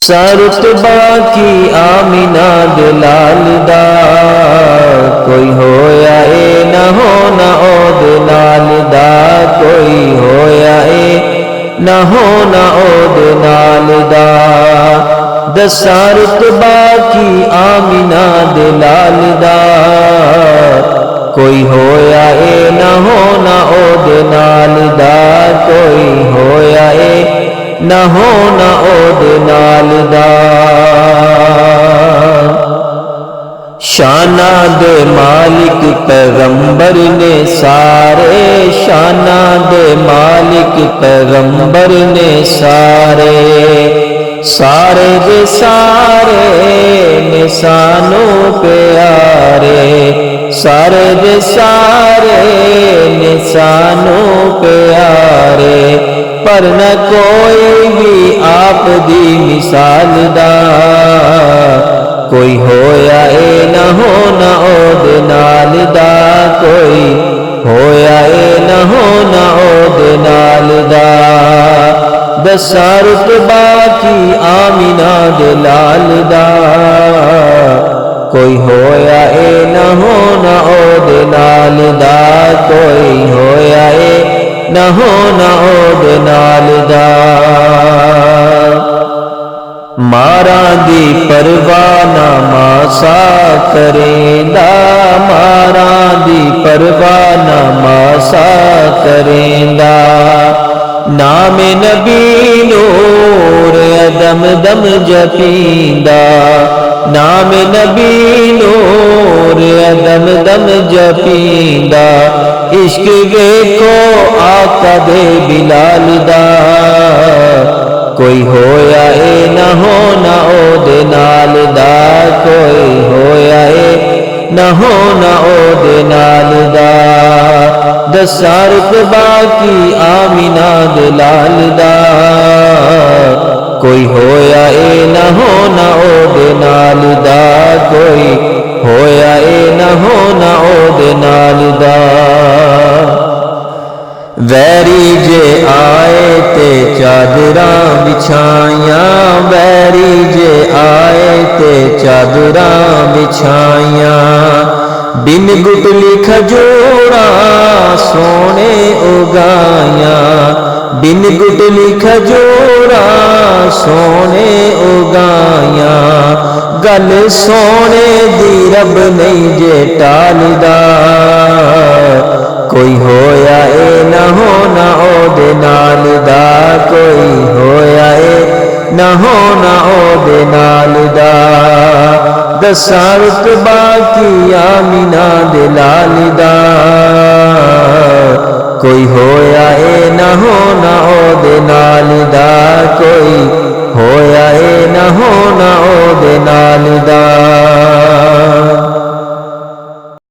रुतबा की आमिना दे लाल दा, कोई होया ए न होना ओ दे नाल दा, कोई होया ए न होना ओ दे नाल दा। दसा रुतबा की आमिना दे लाल दा, कोई होया ए न होना ओ दे नाल दा, कोई होया ए न होना ओ दे नाल दा। शाना दे मालिक पैगंबर ने सारे, शाना दे मालिक पैगंबर ने सारे, सारे दे सारे ने सानू प्यारे, सारे दे सारे ने सानू प्यारे। पर न कोई भी आप दी मिसाल दा, कोई होया ए न होना ओ दे नाल दा, कोई होया ए न होना ओ दे नाल दा। दसा रुतबा की आमिना दे लाल दा, कोई होया ए न होना ओ दे नाल दा, कोई होया ए न होना ओ दे नाल दा। मारा दी परवाह ना मासा करेंदा, मारा दी परवाह ना मासा करेंदा। नाम नबी नूर अदम दम जपींदा, नाम नबी नूर अदम दम जपींदा। इश्क वेखो आका दे बिलाल दा, कोई होया ए न होना ओ दे नाल दा, कोई होया ए न होना ओ दे नाल दा। दसा रुतबा की आमिना दे लाल दा, कोई होया ए न होना ओ दे नाल दा, कोई होया ए न होना ओ दे नाल दा। वैरी जे आए ते चादरां बिछाइयां, वैरी जे आए ते चादरां बिछाइयां। बिन गुटली खजूरा सोने उगाया, बिन गुटली खजूरा सोने उगाया। गल सोने दी रब नहीं जे टालदा, कोई होया ए न होना ओ दे नाल दा, कोई होया ए न होना ओ दे नाल दा। दसा रुतबा की आमिना दे लाल दा, कोई होया ए न होना ओ दे नाल दा, कोई होया ए न